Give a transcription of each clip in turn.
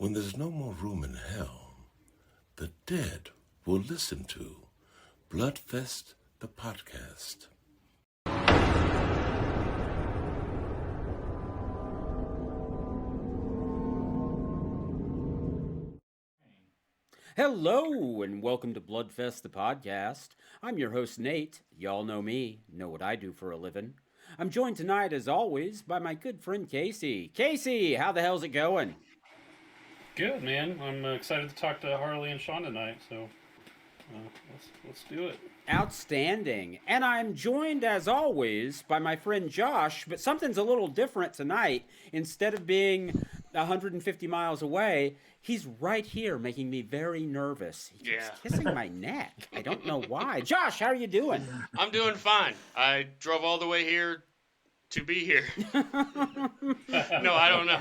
When there's no more room in hell, the dead will listen to Bloodfest, the podcast. Hello, and welcome to Bloodfest, the podcast. I'm your host, Nate. Y'all know me, know what I do for a living. I'm joined tonight, as always, by my good friend Casey. Casey, how the hell's it going? Good, man. I'm excited to talk to Harley and Sean tonight, so let's do it. Outstanding. And I'm joined, as always, by my friend Josh, but something's a little different tonight. Instead of being 150 miles away, he's right here, making me very nervous. He keeps kissing my neck. I don't know why. Josh, how are you doing? I'm doing fine. I drove all the way here to be here. No, I don't know.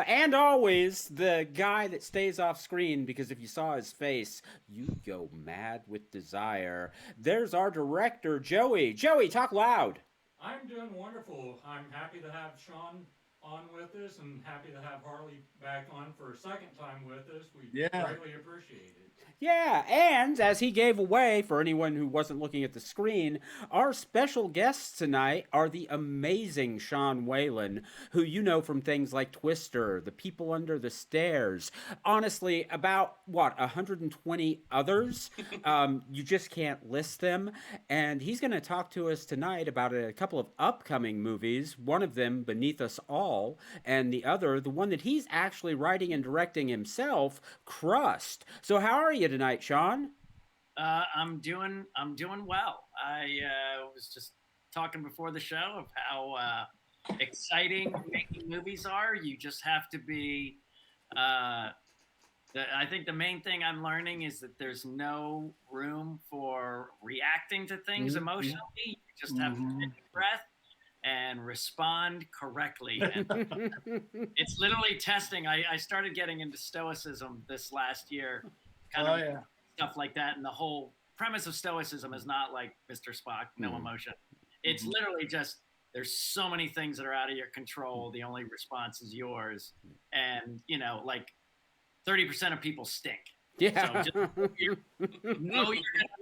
And always the guy that stays off screen, because if you saw his face, you'd go mad with desire. There's our director, Joey. Joey, talk loud. I'm doing wonderful. I'm happy to have Sean on with us and happy to have Harley back on for a second time with us. We greatly appreciate it. Yeah, and as he gave away, for anyone who wasn't looking at the screen, our special guests tonight are the amazing Sean Whalen, who you know from things like Twister, The People Under the Stairs, honestly, about, 120 others? You just can't list them. And he's going to talk to us tonight about a couple of upcoming movies, one of them, Beneath Us All, and the other, the one that he's actually writing and directing himself, Crust. So how are you tonight, Sean? I'm doing well. I was just talking before the show of how exciting making movies are. You just have to be. I think the main thing I'm learning is that there's no room for reacting to things emotionally. You just have to take a breath and respond correctly. And it's literally testing. I started getting into stoicism this last year. Stuff like that, and the whole premise of stoicism is not like Mr. Spock, no emotion. It's literally just there's so many things that are out of your control. The only response is yours, and like 30% of people stink. Yeah. So just, you're gonna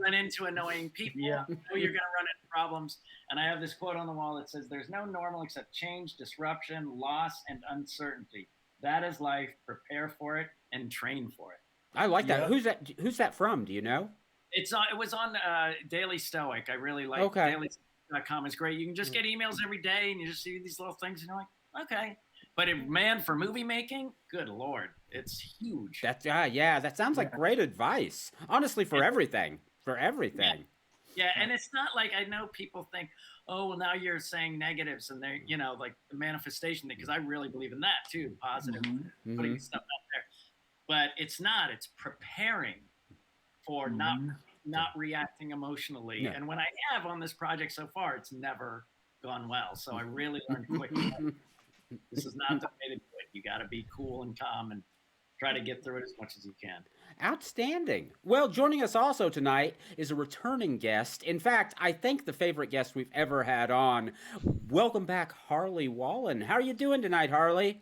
run into annoying people. Yeah. You're gonna run into problems. And I have this quote on the wall that says, "There's no normal except change, disruption, loss, and uncertainty. That is life. Prepare for it and train for it." I like that. Who's that from? Do you know? It was on Daily Stoic. I really like DailyStoic.com. It's great. You can just get emails every day, and you just see these little things, and you're like, okay. But man, for movie making, good Lord, it's huge. That sounds like great advice. Honestly, for everything. Yeah, and it's not like I know people think, oh, well, now you're saying negatives, and they're like the manifestation thing, because I really believe in that too, positive, putting stuff out there. But it's not. It's preparing for not reacting emotionally. Yeah. And when I have on this project so far, it's never gone well. So I really learned quickly. This is not the way to do it. You got to be cool and calm and try to get through it as much as you can. Outstanding. Well, joining us also tonight is a returning guest. In fact, I think the favorite guest we've ever had on. Welcome back, Harley Wallen. How are you doing tonight, Harley?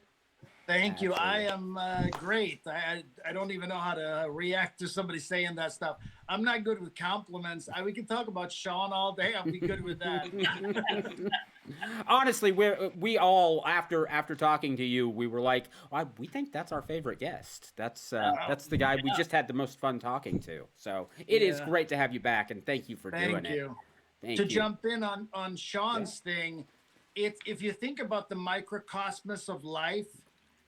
Thank you. I am great. I don't even know how to react to somebody saying that stuff. I'm not good with compliments. We can talk about Sean all day. I'll be good with that. Honestly, we all after talking to you, we were like, we think that's our favorite guest. That's the guy we just had the most fun talking to. So it is great to have you back, and thank you for doing it. Thank you. To jump in on Sean's thing, if you think about the microcosmos of life,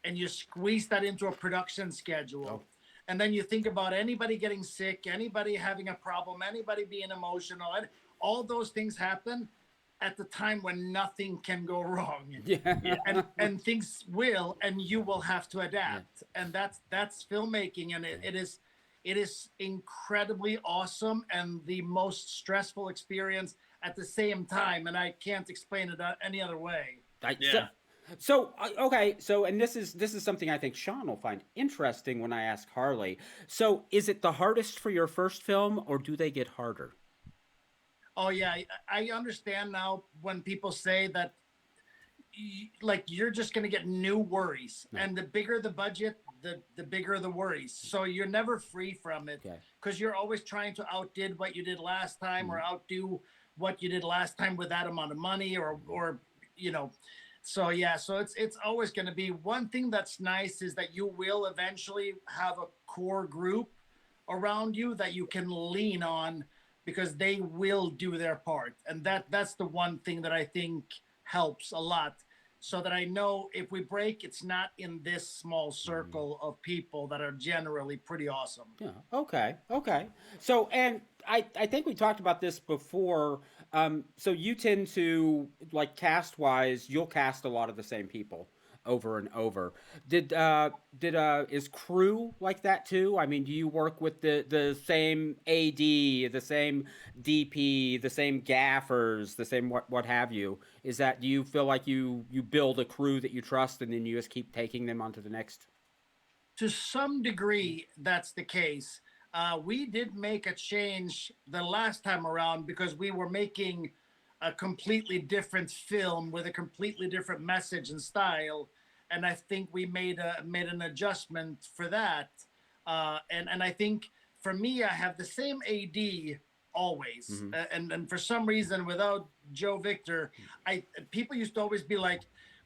and you squeeze that into a production schedule. And then you think about anybody getting sick, anybody having a problem, anybody being emotional, and all those things happen at the time when nothing can go wrong. And things will, and you will have to adapt. And that's filmmaking, and it is incredibly awesome and the most stressful experience at the same time. And I can't explain it any other way. So okay, and this is something I think Sean will find interesting when I ask Harley. So is it the hardest for your first film, or do they get harder? Oh yeah, I understand now when people say that like you're just going to get new worries, and the bigger the budget, the bigger the worries. So you're never free from it, because you're always trying to outdid what you did last time, or outdo what you did last time with that amount of money, or you know. So yeah, so it's always going to be one thing that's nice is that you will eventually have a core group around you that you can lean on, because they will do their part, and that's the one thing that I think helps a lot, so that I know if we break, it's not in this small circle of people that are generally pretty awesome. Yeah. Okay. So, and I think we talked about this before. So you tend to, like, cast wise, you'll cast a lot of the same people over and over. Is crew like that too? I mean, do you work with the same AD, the same DP, the same gaffers, the same what have you? Is that, do you feel like you build a crew that you trust, and then you just keep taking them onto the next? To some degree, that's the case. We did make a change the last time around, because we were making a completely different film with a completely different message and style, and I think we made an adjustment for that. And I think for me, I have the same AD always, and for some reason, without Joe Victor, people used to always be like,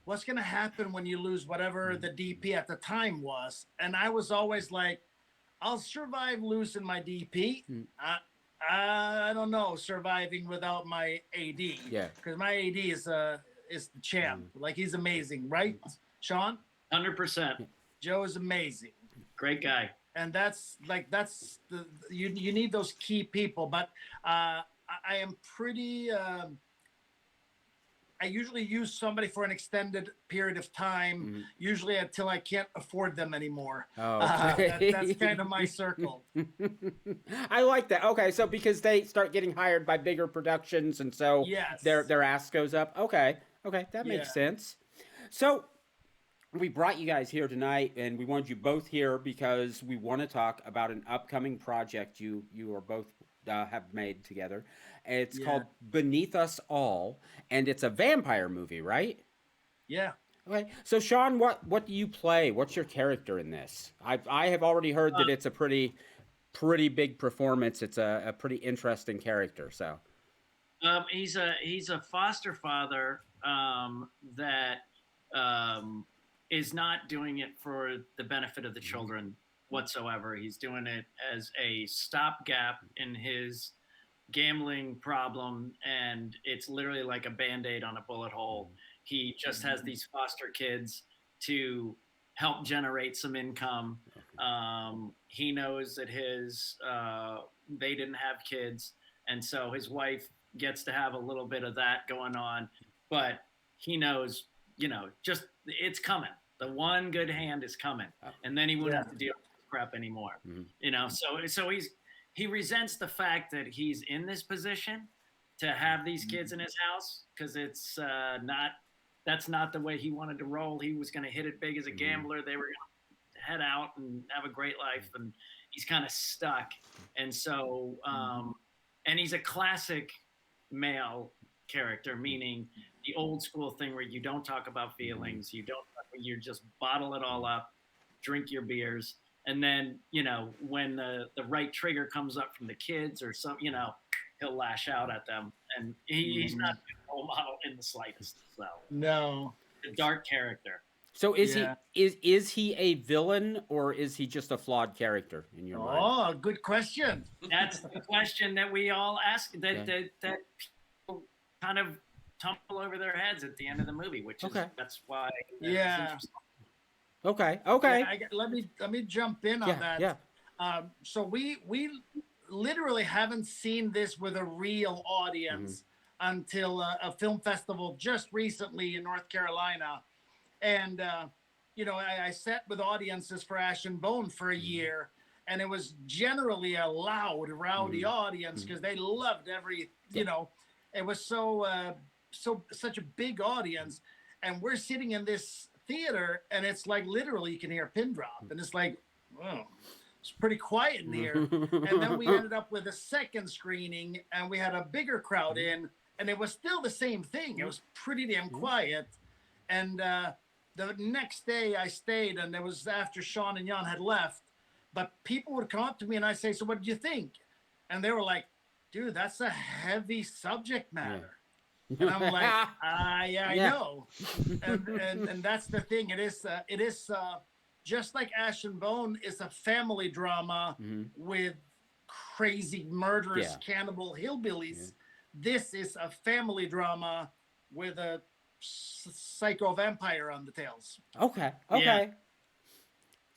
what's going to happen when you lose whatever the DP at the time was? And I was always like, I'll survive losing my DP. I don't know, surviving without my AD. Yeah. Because my AD is the champ. Like, he's amazing, right, Sean? 100%. Joe is amazing. Great guy. And that's you need those key people. But I am pretty. I usually use somebody for an extended period of time, usually until I can't afford them anymore. Oh, okay. That's kind of my circle. I like that. Okay, so because they start getting hired by bigger productions, and so their ask goes up. Okay, that makes sense. So we brought you guys here tonight, and we wanted you both here because we want to talk about an upcoming project you are both have made together. It's called Beneath Us All, and it's a vampire movie, right? Yeah. Okay. So, Sean, what do you play? What's your character in this? I have already heard that it's a pretty big performance. It's a pretty interesting character. So, he's a foster father that is not doing it for the benefit of the children whatsoever. He's doing it as a stopgap in his gambling problem, and it's literally like a Band-Aid on a bullet hole. He just has these foster kids to help generate some income. He knows that they didn't have kids, and so his wife gets to have a little bit of that going on, but he knows, just it's coming. The one good hand is coming, and then he wouldn't have to deal with crap anymore. So he resents the fact that he's in this position to have these kids in his house, because it's that's not the way he wanted to roll. He was going to hit it big as a gambler. They were going to head out and have a great life, and he's kind of stuck. And so, and he's a classic male character, meaning the old school thing where you don't talk about feelings, you just bottle it all up, drink your beers. And then, when the right trigger comes up from the kids or something, he'll lash out at them. And he's not a role model in the slightest. So no, a dark character. So is he a villain, or is he just a flawed character in your mind? Oh, good question. That's the question that we all ask. That people kind of tumble over their heads at the end of the movie, which is that's why. Okay. Let me jump in on that. Yeah. So we literally haven't seen this with a real audience until a film festival just recently in North Carolina, and I sat with audiences for Ash and Bone for a year, and it was generally a loud, rowdy audience because they loved every. It was such a big audience, and we're sitting in this theater, and it's like literally you can hear a pin drop, and it's like, oh, it's pretty quiet in here. And then we ended up with a second screening, and we had a bigger crowd in, and it was still the same thing. It was pretty damn quiet. And the next day I stayed, and it was after Sean and Jan had left. But people would come up to me and I say, "So what did you think?" And they were like, "Dude, that's a heavy subject matter." And I'm like, yeah, I know. And that's the thing. It is just like Ash and Bone is a family drama with crazy murderous cannibal hillbillies. This is a family drama with a psycho vampire on the tails. Okay. Yeah.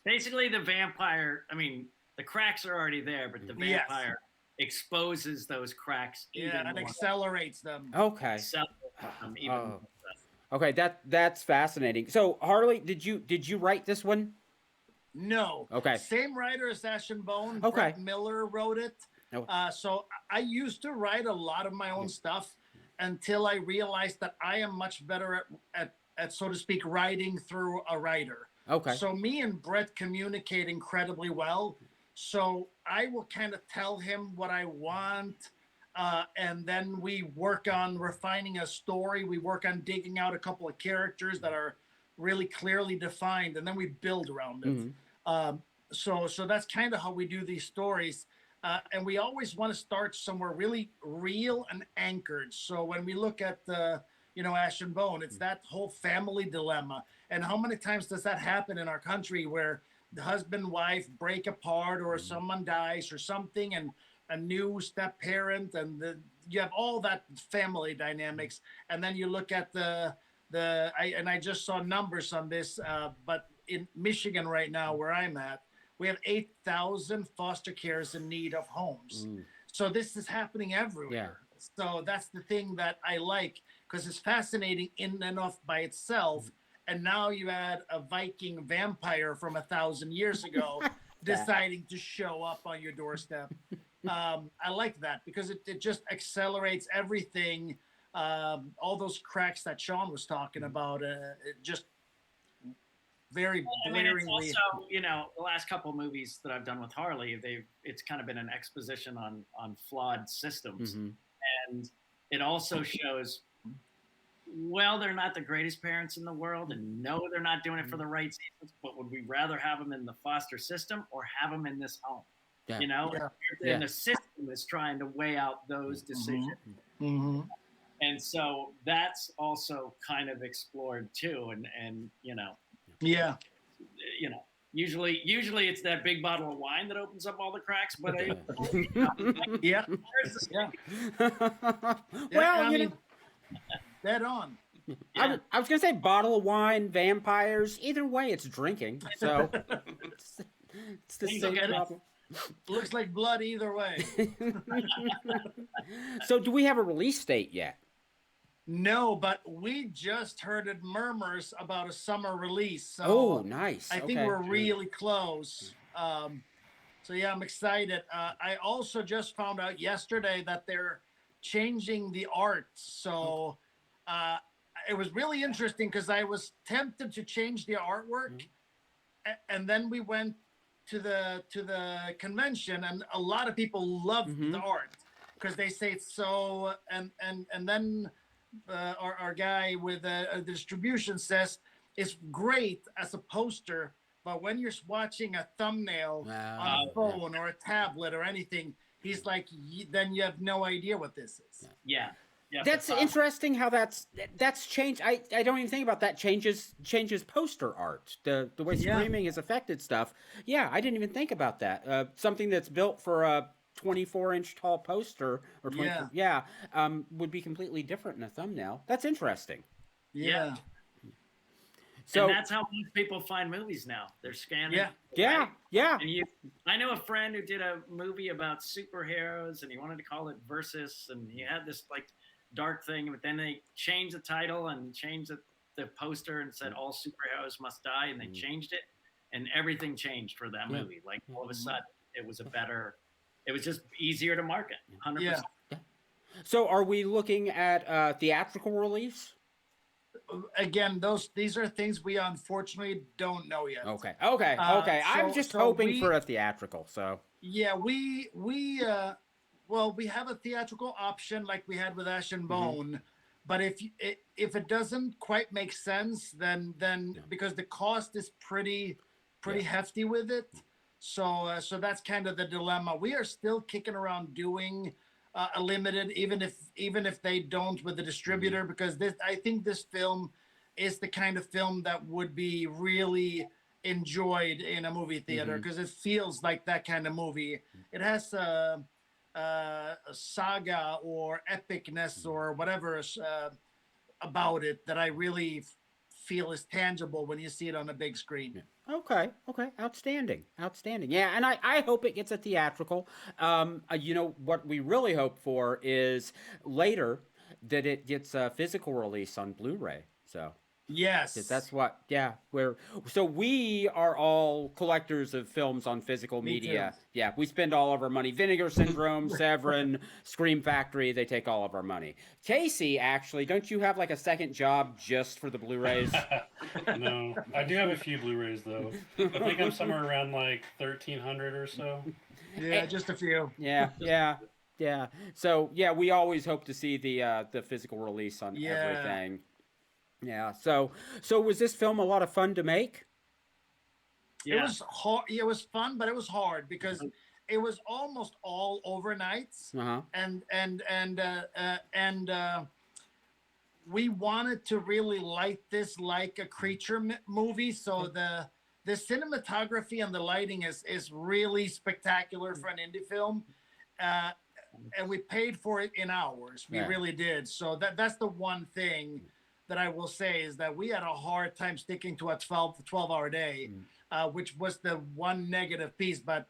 Basically, the vampire, I mean, the cracks are already there, but the vampire exposes those cracks even and more. accelerates them. Okay. Okay, that's fascinating. So, Harley, did you write this one? No. Okay. Same writer as Ash and Bone. Okay. Brett Miller wrote it. Oh. So I used to write a lot of my own stuff until I realized that I am much better at so to speak, writing through a writer. Okay. So me and Brett communicate incredibly well. So I will kind of tell him what I want. And then we work on refining a story. We work on digging out a couple of characters that are really clearly defined, and then we build around it. So that's kind of how we do these stories. And we always want to start somewhere really real and anchored. So when we look at Ash and Bone, it's that whole family dilemma. And how many times does that happen in our country where the husband and wife break apart, or someone dies or something, and a new step parent, and you have all that family dynamics. And then you look at I just saw numbers on this, but in Michigan right now, where I'm at, we have 8,000 foster cares in need of homes. So this is happening everywhere. So that's the thing that I like, because it's fascinating in and of by itself. And now you add a Viking vampire from 1,000 years ago deciding to show up on your doorstep. I like that because it just accelerates everything. All those cracks that Sean was talking about, it just very blaringly. It's also, the last couple of movies that I've done with Harley, it's kind of been an exposition on flawed systems. And it also shows, well, they're not the greatest parents in the world, and no, they're not doing it for the right reasons, but would we rather have them in the foster system or have them in this home? And the system is trying to weigh out those decisions. And so that's also kind of explored too. And usually it's that big bottle of wine that opens up all the cracks, but Well, dead on. I was gonna say bottle of wine, vampires. Either way, it's drinking. So it's the same problem. Looks like blood either way. So do we have a release date yet? No, but we just heard murmurs about a summer release. So nice. I think we're really close. So yeah, I'm excited. I also just found out yesterday that they're changing the art. So it was really interesting because I was tempted to change the artwork, and then we went to the convention, and a lot of people loved the art because they say it's so. And then our guy with the distribution says it's great as a poster, but when you're watching a thumbnail on a phone or a tablet or anything, he's like, then you have no idea what this is. Yeah, that's interesting how that's changed. I don't even think about that. Changes poster art, the way streaming has affected stuff. Yeah, I didn't even think about that. Something that's built for a 24-inch tall poster or 24, would be completely different in a thumbnail. That's interesting. Yeah. So and that's how most people find movies now. They're scanning. Yeah. And I know a friend who did a movie about superheroes, and he wanted to call it Versus, and he had this like dark thing, but then they changed the title and changed the poster and said all superheroes must die, and they changed it, and everything changed for that movie. Like all of a sudden, it was just easier to market. 100%. Yeah. So are we looking at theatrical release? Again, these are things we unfortunately don't know yet. Okay. I'm just hoping for a theatrical. So yeah, we have a theatrical option like we had with Ash and Bone, But if it doesn't quite make sense, then because the cost is pretty hefty with it, so that's kind of the dilemma. We are still kicking around doing a limited, even if they don't with the distributor, because I think this film is the kind of film that would be really enjoyed in a movie theater, because it feels like that kind of movie. It has a saga or epicness or whatever about it that I really feel is tangible when you see it on a big screen. Yeah. Okay. Outstanding. Yeah, and I hope it gets a theatrical. You know, what we really hope for is later that it gets a physical release on Blu-ray. So. Yes, That's what, yeah, so we are all collectors of films on physical media. Too. Yeah, we spend all of our money. Vinegar Syndrome, Severin, Scream Factory, they take all of our money. Casey, actually, don't you have like a second job just for the Blu-rays? No, I do have a few Blu-rays though. I think I'm somewhere around like 1,300 or so. Yeah, just a few. Yeah. So yeah, we always hope to see the physical release on everything. Yeah. So was this film a lot of fun to make? Yeah. It was hard. It was fun, but it was hard because it was almost all overnights, and we wanted to really light this like a creature movie. So the cinematography and the lighting is really spectacular for an indie film, and we paid for it in hours. We really did. So that's the one thing that I will say is that we had a hard time sticking to a 12-hour day, which was the one negative piece, but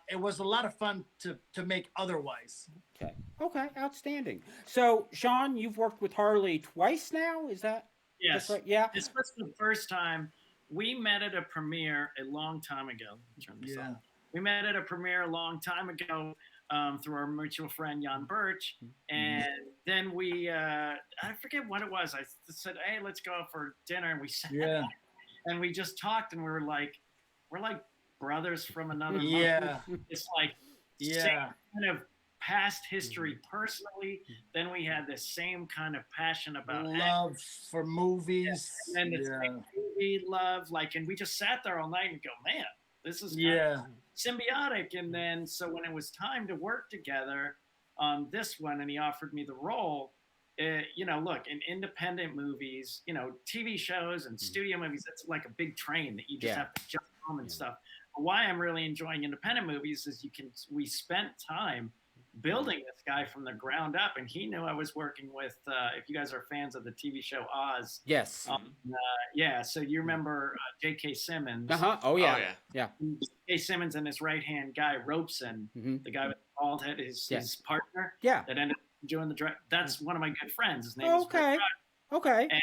it was a lot of fun to make otherwise. Okay, outstanding. So, Sean, you've worked with Harley twice now, is that? Yes. Right? Yeah. This was the first time we met at a premiere a long time ago. Turn this on. We met at a premiere a long time ago. Through our mutual friend Jan Birch, and then we I forget what it was. I said, "Hey, let's go out for dinner," and we sat down, and we just talked, and we're like brothers from another mother. It's like same kind of past history personally. Then we had the same kind of passion about love for movies, and then the movie love, and we just sat there all night and go, man, this is symbiotic. And then so when it was time to work together on this one and he offered me the role, look, in independent movies, TV shows and studio movies, it's like a big train that you just have to jump on and stuff. But why I'm really enjoying independent movies is we spent time building this guy from the ground up, and he knew I was working with if you guys are fans of the TV show Oz. Yes. So you remember J.K. Simmons. Oh yeah. J.K. Simmons and his right-hand guy Robeson, the guy with the bald head, his partner, that ended up doing the direct. That's one of my good friends. His name is Okay. And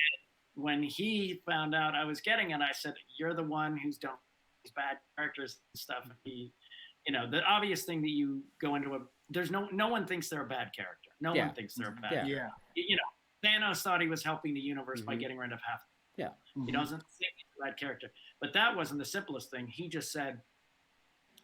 when he found out I was getting it, I said, "You're the one who's done these bad characters and stuff." And he, the obvious thing that you go into there's no one thinks they're a bad character. No one thinks they're a bad character. Thanos thought he was helping the universe by getting rid of half. He doesn't think he's a bad character. But that wasn't the simplest thing. He just said,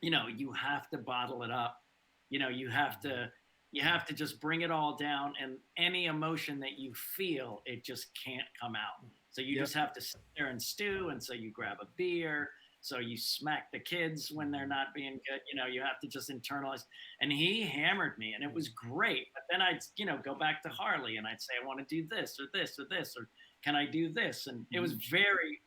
you have to bottle it up. You have to just bring it all down, and any emotion that you feel, it just can't come out. So you just have to sit there and stew, and so you grab a beer. So you smack the kids when they're not being good. You have to just internalize. And he hammered me, and it was great. But then I'd, go back to Harley, and I'd say, I want to do this or this or this, or can I do this? And it was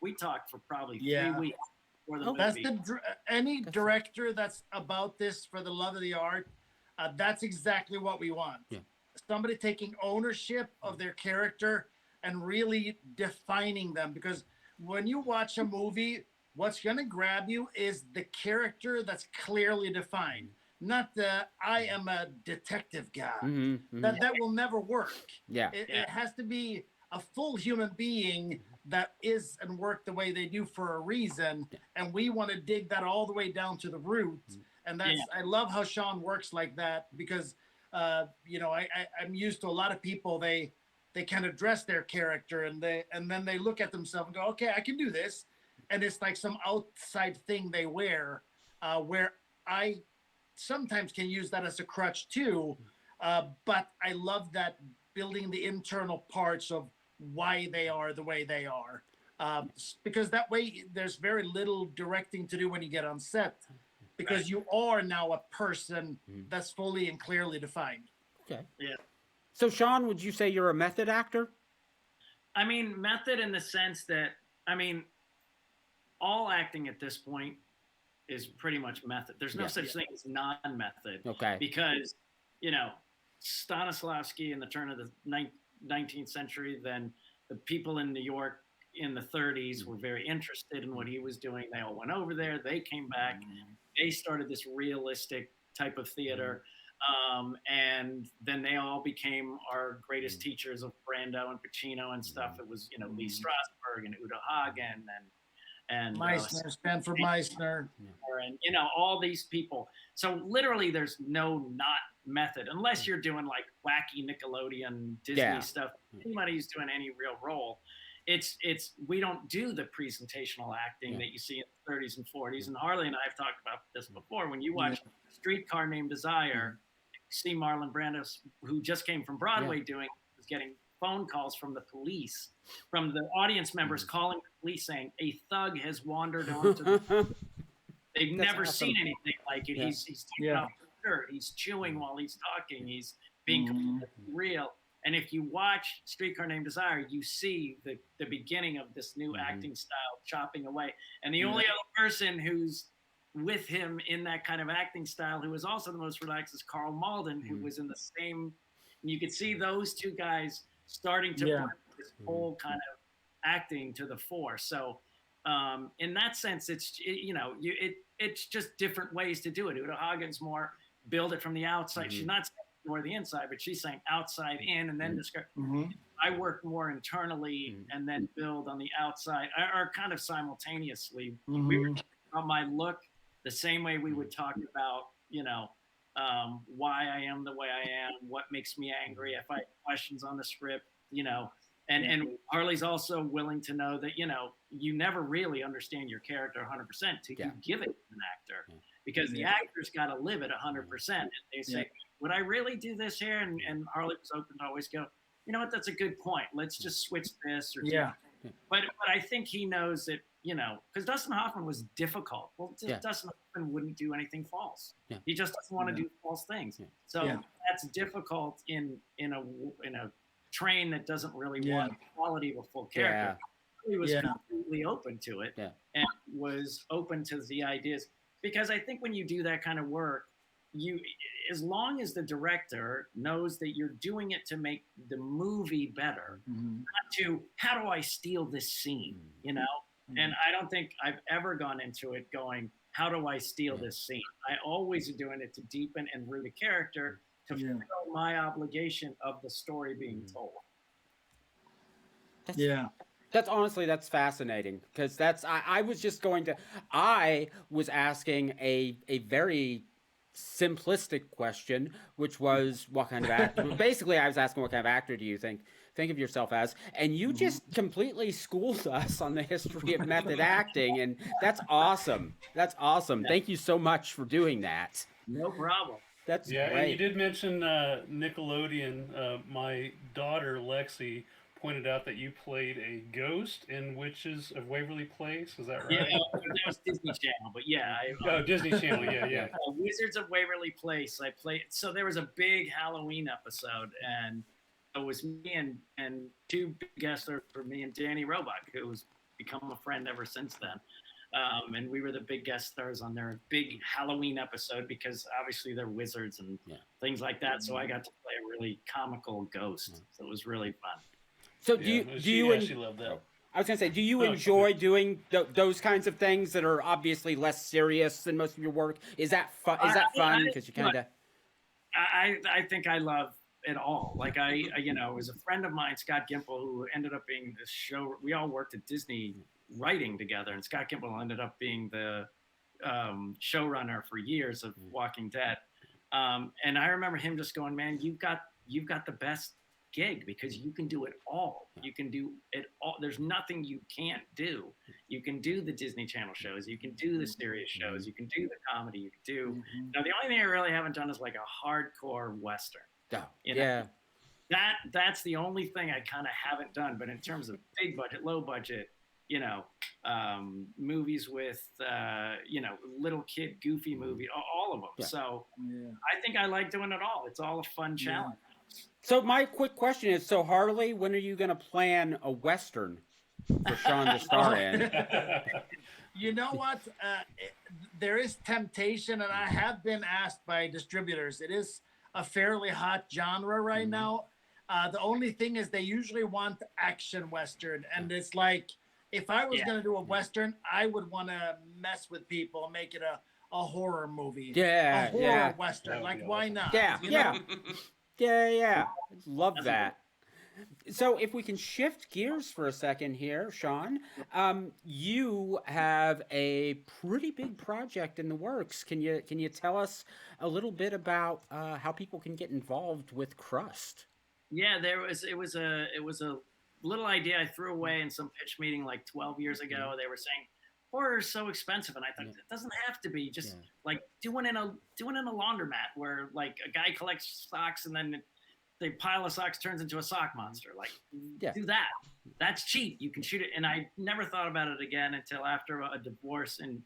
we talked for probably 3 weeks before the movie. That's any director that's about this for the love of the art, that's exactly what we want. Somebody taking ownership of their character and really defining them. Because when you watch a movie, what's going to grab you is the character that's clearly defined, not the I am a detective guy. That will never work. It has to be a full human being that is and work the way they do for a reason, and we want to dig that all the way down to the root. And that's I love how Sean works like that, because I'm used to a lot of people, they kind of dress their character and then they look at themselves and go, okay, I can do this. And it's like some outside thing they wear, where I sometimes can use that as a crutch too. But I love that building the internal parts of why they are the way they are. Because that way there's very little directing to do when you get on set, because you are now a person that's fully and clearly defined. Okay. Yeah. So, Sean, would you say you're a method actor? I mean, method in the sense that, I mean, all acting at this point is pretty much method. There's no such thing as non-method. Okay. Because, you know, Stanislavski in the turn of the 19th century, then the people in New York in the 30s were very interested in what he was doing. They all went over there. They came back. They started this realistic type of theater. And then they all became our greatest teachers of Brando and Pacino and stuff. It was, you know, Lee Strasberg and Udo Hagen and Meisner, Stanford Meisner, and you know, all these people. So literally there's no not method unless you're doing like wacky Nickelodeon Disney stuff. Anybody who's doing any real role, it's we don't do the presentational acting that you see in the 30s and 40s. And Harley and I have talked about this before. When you watch Streetcar Named Desire, you see Marlon Brando, who just came from Broadway was getting phone calls from the police, from the audience members calling the police saying a thug has wandered onto the they've never seen anything like it. He's taking off his shirt, he's chewing while he's talking, he's being completely real. And if you watch Streetcar Named Desire, you see the beginning of this new acting style chopping away. And the only other person who's with him in that kind of acting style, who was also the most relaxed, is Carl Malden, who was in the same. And you could see those two guys starting to bring this whole kind of acting to the fore. So in that sense, it's it's just different ways to do it. Udo Hagen's more build it from the outside. She's not saying more the inside, but she's saying outside in and then describe. I work more internally and then build on the outside, or kind of simultaneously. We were talking about my look the same way we would talk about, you know, why I am the way I am, what makes me angry, if I have questions on the script, you know, and Harley's also willing to know that, you know, you never really understand your character 100% till you give it to an actor, because the actor's got to live it 100%. And they say, would I really do this here? And Harley was open to always go, you know what, that's a good point. Let's just switch this. Or But I think he knows that, you know, because Dustin Hoffman was difficult. Well, Dustin Hoffman wouldn't do anything false. He just doesn't want to do false things. So that's difficult in a train that doesn't really want the quality of a full character. He was completely open to it and was open to the ideas, because I think when you do that kind of work, as long as the director knows that you're doing it to make the movie better, not to how do I steal this scene, you know? And I don't think I've ever gone into it going, how do I steal this scene? I always am doing it to deepen and root a character, to fulfill my obligation of the story being told. That's honestly, that's fascinating, because I was asking a very simplistic question, which was what kind of actor. Basically, I was asking what kind of actor do you think of yourself as, and you just completely schooled us on the history of method acting, and that's awesome. That's awesome. Thank you so much for doing that. No problem. That's great. And you did mention Nickelodeon. My daughter Lexi pointed out that you played a ghost in Witches of Waverly Place. Is that right? Yeah, that was Disney Channel, but Disney Channel, yeah. Wizards of Waverly Place. I played. So there was a big Halloween episode, and it was me and two big guests for me and Danny Roebuck, who's become a friend ever since then. And we were the big guest stars on their big Halloween episode, because obviously they're wizards and things like that. So I got to play a really comical ghost. So it was really fun. So do you she loved that. I was gonna say, do you enjoy doing those kinds of things that are obviously less serious than most of your work? Is that fun? Because you kind of. I think I love it all. Like it was a friend of mine, Scott Gimple, who ended up being the show. We all worked at Disney writing together, and Scott Gimple ended up being the showrunner for years of Walking Dead. And I remember him just going, "Man, you've got the best gig, because you can do it all. You can do it all. There's nothing you can't do. You can do the Disney Channel shows. You can do the serious shows. You can do the comedy. You can do. Now, the only thing I really haven't done is like a hardcore Western. that's the only thing I kind of haven't done. But in terms of big budget, low budget, you know, movies with you know, little kid goofy movie, all of them. Yeah. So I think I like doing it all. It's all a fun challenge. So my quick question is, so Harley, when are you going to plan a Western for Sean to star in? You know what? There is temptation, and I have been asked by distributors. It is a fairly hot genre right now. The only thing is they usually want action Western, and it's like, if I was going to do a Western, I would want to mess with people and make it a horror movie. Yeah, a horror Western. Like, why not? Yeah, You know? yeah. Love that. So if we can shift gears for a second here, Sean, you have a pretty big project in the works. Can you tell us a little bit about how people can get involved with Crust? Yeah, it was a little idea I threw away in some pitch meeting like 12 years ago. They were saying horror is so expensive, and I thought it doesn't have to be. Just like doing in a laundromat where like a guy collects socks and then the pile of socks turns into a sock monster. Like, do that. That's cheap. You can shoot it. And I never thought about it again until after a divorce in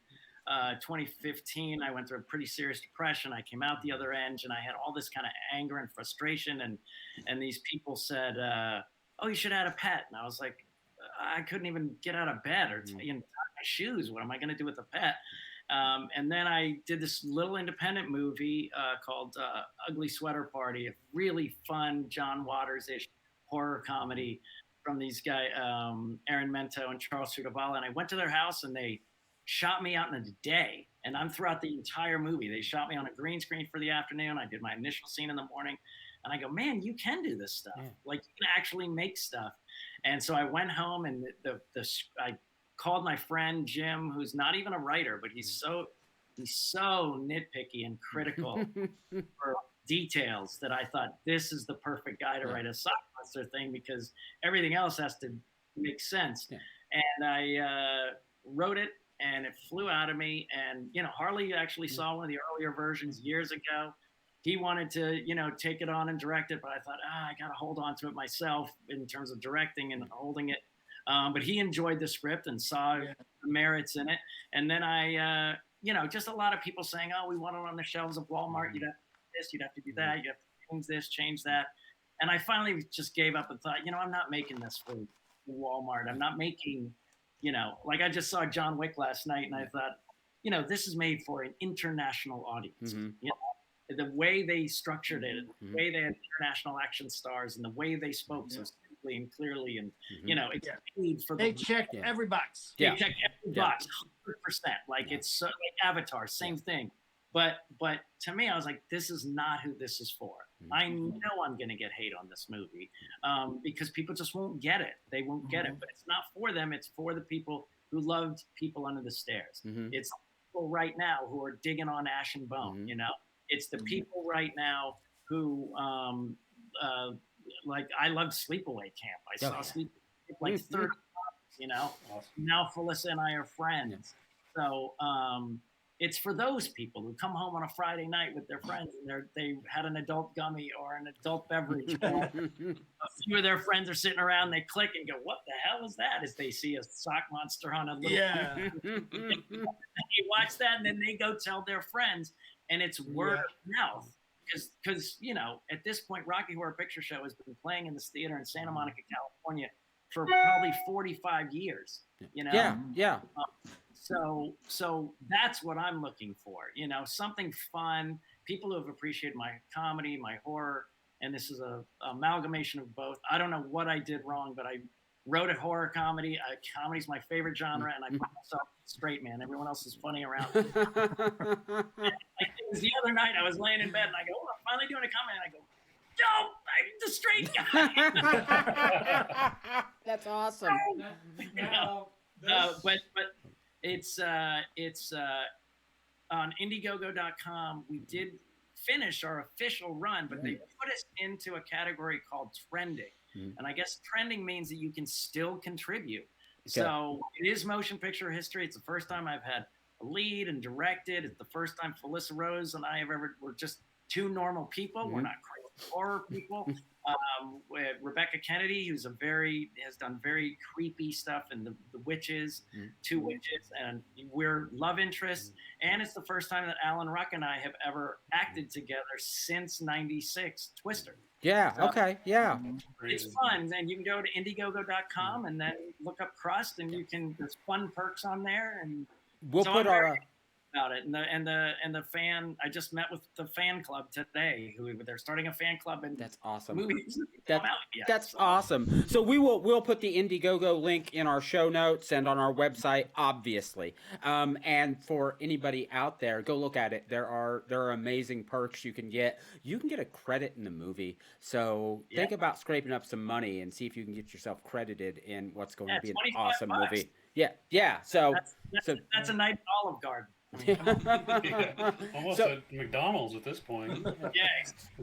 2015. I went through a pretty serious depression. I came out the other end, and I had all this kind of anger and frustration. And these people said, "Oh, you should add a pet." And I was like, I couldn't even get out of bed or tie my shoes. What am I going to do with a pet? And then I did this little independent movie called Ugly Sweater Party, a really fun John Waters-ish horror comedy from these guys, Aaron Mento and Charles Sugavala. And I went to their house and they shot me out in a day. And I'm throughout the entire movie. They shot me on a green screen for the afternoon. I did my initial scene in the morning. And I go, man, you can do this stuff. Like, you can actually make stuff. And so I went home and I called my friend Jim, who's not even a writer, but he's so nitpicky and critical for details that I thought this is the perfect guy to write a sock monster thing, because everything else has to make sense. And I wrote it, and it flew out of me. And you know, Harley actually saw one of the earlier versions years ago. He wanted to, you know, take it on and direct it, but I thought, I got to hold on to it myself in terms of directing and holding it. But he enjoyed the script and saw the merits in it. And then I, you know, just a lot of people saying, oh, we want it on the shelves of Walmart. You'd have to do this, you'd have to do that, you have to change this, change that. And I finally just gave up and thought, you know, I'm not making this for Walmart. I'm not making, you know, like I just saw John Wick last night, and I thought, you know, this is made for an international audience. You know, the way they structured it, the way they had international action stars, and the way they spoke so simply and clearly, and you know, it's paid for. They checked every box. They checked every box, 100%. Like it's like Avatar, same thing. But to me, I was like, this is not who this is for. I know I'm going to get hate on this movie because people just won't get it. They won't get it. But it's not for them. It's for the people who loved People Under the Stairs. It's people right now who are digging on Ash and Bone. You know. It's the people right now who, like, I loved Sleepaway Camp. I saw Sleepaway Camp like 30 times, you know. Now Felissa and I are friends. So it's for those people who come home on a Friday night with their friends and they had an adult gummy or an adult beverage. A few of their friends are sitting around, they click and go, what the hell is that? As they see a sock monster on a little... They watch that, and then they go tell their friends. And it's word of mouth because, you know, at this point, Rocky Horror Picture Show has been playing in this theater in Santa Monica, California for probably 45 years, you know? So that's what I'm looking for, you know, something fun, people who have appreciated my comedy, my horror, and this is a amalgamation of both. I don't know what I did wrong, but I wrote a horror comedy. Comedy's my favorite genre, and I put myself straight, man. Everyone else is funny around. Like, it was the other night, I was laying in bed, and I go, I'm finally doing a comedy, and I go, no, I'm the straight guy. That's awesome. But it's on Indiegogo.com. We did finish our official run, but they put us into a category called trending. And I guess trending means that you can still contribute. So it is motion picture history. It's the first time I've had a lead and directed. It's the first time Felissa Rose and I have ever, we're just two normal people. We're not crazy horror people. With Rebecca Kennedy, who's has done very creepy stuff in the Witches, Two Witches, and we're love interests. And it's the first time that Alan Ruck and I have ever acted together since '96 Twister. Yeah. So, Okay. Yeah. it's fun, and you can go to Indiegogo.com and then look up Crust, and there's fun perks on there, and We'll so put I'm very our. about it. And the fan, I just met with the fan club today, who they're starting a fan club, and That's awesome. movies That- come out yet, That's so. awesome. So we'll put the Indiegogo link in our show notes and on our website, obviously. And for anybody out there, go look at it. There are amazing perks you can get. You can get a credit in the movie. So think about scraping up some money and see if you can get yourself credited in what's going to be an awesome $25. movie. Yeah. So That's a night at Olive Garden. Yeah, almost So- at McDonald's at this point. Yeah.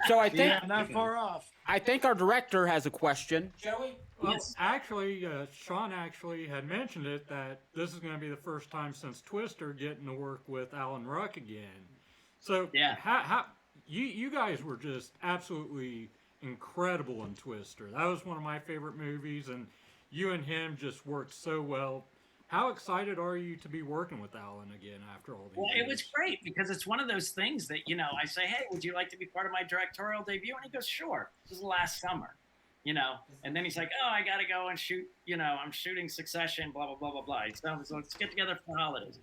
So I think Yeah, not far off. I think our director has a question. Joey? Well, actually, Sean actually had mentioned it, that this is going to be the first time since Twister getting to work with Alan Ruck again. So, Yeah. how you guys were just absolutely incredible in Twister. That was one of my favorite movies, and you and him just worked so well. How excited are you to be working with Alan again after all these Well, years? it was great because it's one of those things that, I say, hey, would you like to be part of my directorial debut? And he goes, sure. This was last summer, And then he's like, oh, I got to go and shoot, I'm shooting Succession, blah, blah, blah, blah, blah. So let's get together for the holidays.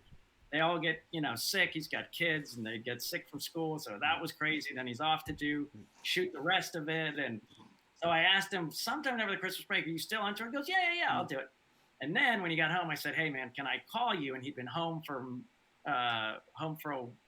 They all get, sick. He's got kids and they get sick from school. So that was crazy. Then he's off to shoot the rest of it. And so I asked him sometime over the Christmas break, are you still on tour? He goes, yeah, I'll do it. And then when he got home, I said, hey, man, can I call you? And he'd been home for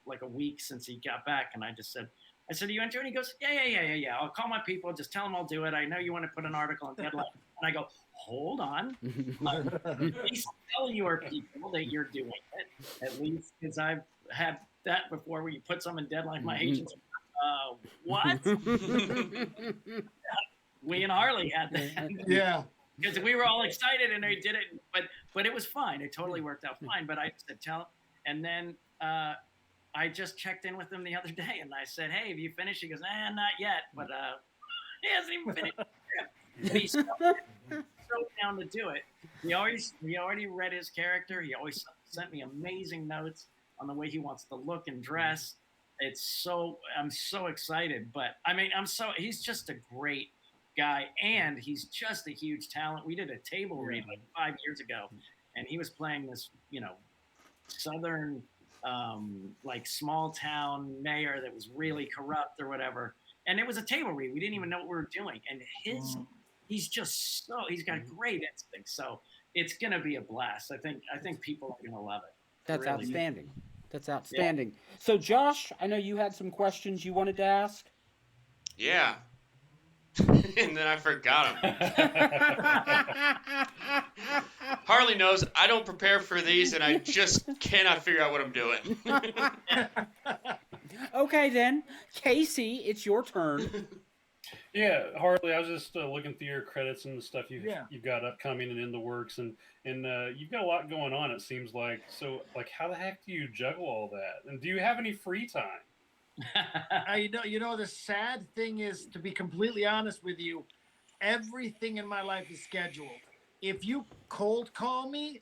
like a week since he got back. And I said, are you into it? And he goes, yeah. I'll call my people. Just tell them I'll do it. I know you want to put an article on Deadline. And I go, hold on. Please tell your people that you're doing it, at least, because I've had that before where you put some in Deadline. My agents are, what? We and Harley had that. Yeah. Because we were all excited and they did it, but it was fine. It totally worked out fine. But I said, tell him. And then I just checked in with him the other day and I said, hey, have you finished? He goes, not yet. But he hasn't even finished. But he's so down to do it. He already read his character. He always sent me amazing notes on the way he wants to look and dress. I'm so excited. But I mean, he's just a great guy, and he's just a huge talent. We did a table read like 5 years ago, and he was playing this, southern, like small town mayor that was really corrupt or whatever. And it was a table read. We didn't even know what we were doing. And he's got great instincts. So it's gonna be a blast. I think people are gonna love it. That's Really. outstanding. That's outstanding. So Josh, I know you had some questions you wanted to ask. Yeah. And then I forgot them. Harley knows I don't prepare for these, and I just cannot figure out what I'm doing. Okay, then. Casey, it's your turn. Yeah, Harley, I was just looking through your credits and the stuff you've got upcoming and in the works, and you've got a lot going on, it seems like. So, like, how the heck do you juggle all that? And do you have any free time? The sad thing is, to be completely honest with you, everything in my life is scheduled. If you cold call me,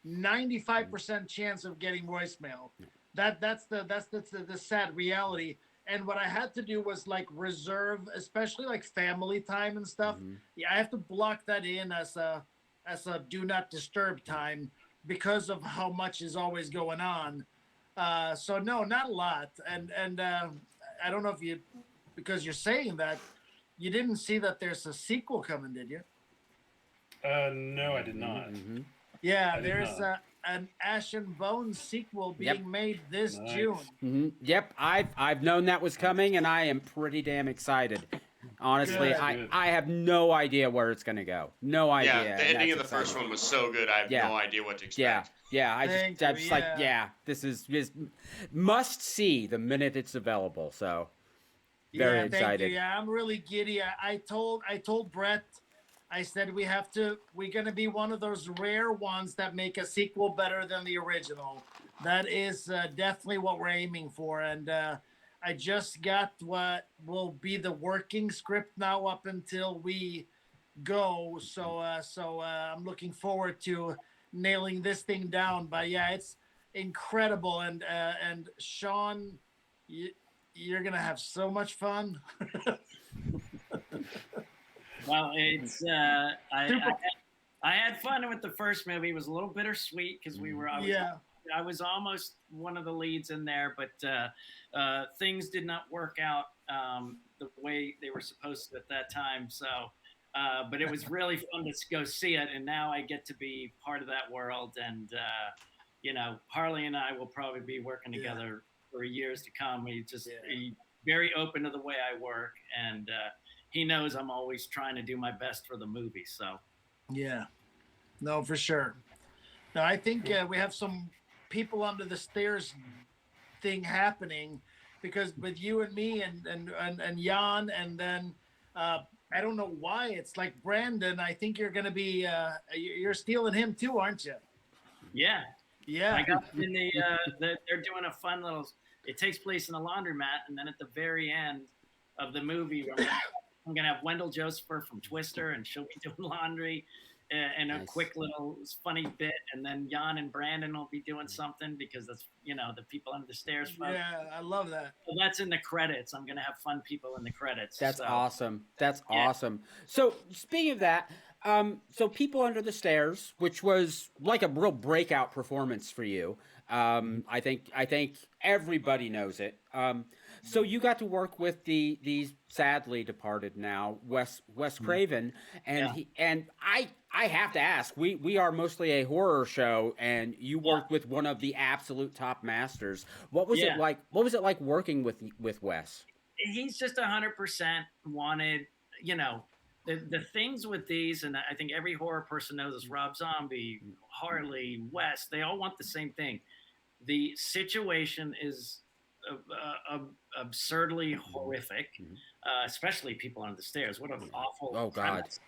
95% chance of getting voicemail. That's the sad reality. And what I had to do was like reserve, especially like family time and stuff. Yeah, I have to block that in as a do not disturb time because of how much is always going on. So no, not a lot. And I don't know if you, because you're saying that, you didn't see that there's a sequel coming, did you? No, I did not. Yeah, there's an Ash and Bones sequel being made this June. Yep, I've known that was coming, and I am pretty damn excited. Honestly, I have no idea where it's gonna go. No idea. Yeah, the ending of the first one was so good. I have no idea what to expect. I'm like, this is must see the minute it's available. So very excited. Thank you. Yeah, I'm really giddy. I told Brett, I said we're gonna be one of those rare ones that make a sequel better than the original. That is definitely what we're aiming for, and I just got what will be the working script now up until we go. So I'm looking forward to nailing this thing down. But yeah, it's incredible. And Sean, you're gonna have so much fun. Well, it's I had fun with the first movie. It was a little bittersweet because I was almost one of the leads in there, but things did not work out the way they were supposed to at that time. So, but it was really fun to go see it, and now I get to be part of that world. And you know, Harley and I will probably be working together for years to come. He's very open to the way I work, and he knows I'm always trying to do my best for the movie. So, yeah, no, for sure. No, I think we have some people under the stairs thing happening, because with you and me and Jan, and then I don't know why it's like Brandon. I think you're gonna be you're stealing him too, aren't you? Yeah. Yeah. I got in they're doing a fun little. It takes place in a laundromat, and then at the very end of the movie, I'm gonna have Wendell Josepher from Twister, and she'll be doing laundry. And a quick little funny bit, and then Jan and Brandon will be doing something because that's, you know, the people under the stairs. Folks. Yeah, I love that. So that's in the credits. I'm gonna have fun people in the credits. That's awesome. That's awesome. So speaking of that, so People Under the Stairs, which was like a real breakout performance for you. I think everybody knows it. So you got to work with the sadly departed now Wes Craven, and I have to ask, we are mostly a horror show, and you worked with one of the absolute top masters. What was it like? What was it like working with Wes? He's just 100% wanted, you know, the things with these, and I think every horror person knows this. Rob Zombie, Harley, Wes, they all want the same thing. The situation is absurdly horrific, especially People Under the Stairs. What an awful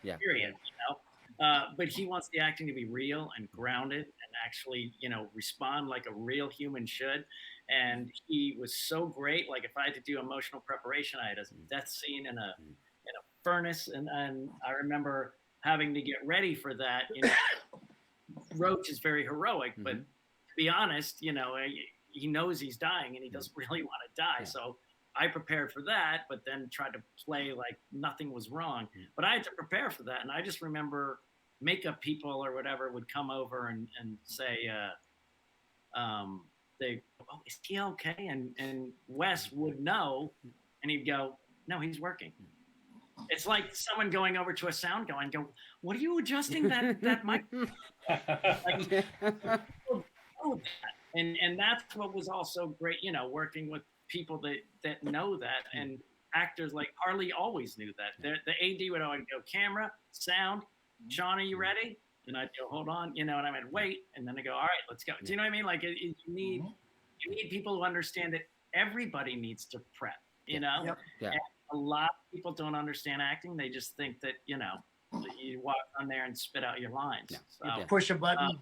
period, you know. But he wants the acting to be real and grounded and actually, you know, respond like a real human should. And he was so great. Like if I had to do emotional preparation, I had a death scene in a furnace, and I remember having to get ready for that. You know, Roach is very heroic, but to be honest, you know, he knows he's dying and he doesn't really want to die. So I prepared for that, but then tried to play like nothing was wrong. But I had to prepare for that. And I just remember makeup people or whatever would come over and say, is he okay? And Wes would know, and he'd go, no, he's working. It's like someone going over to a sound guy and go, what are you adjusting that mic? And that's what was also great, you know, working with people that know that, and actors like Harley always knew that. The AD would always go, camera, sound, Sean, are you ready? And I'd go, hold on, you know, and I would wait, and then I go, all right, let's go. Do you know what I mean? Like you need people who understand that everybody needs to prep, you know? Yep. Yeah. And a lot of people don't understand acting. They just think that, you know, you walk on there and spit out your lines. Yeah. So, push a button.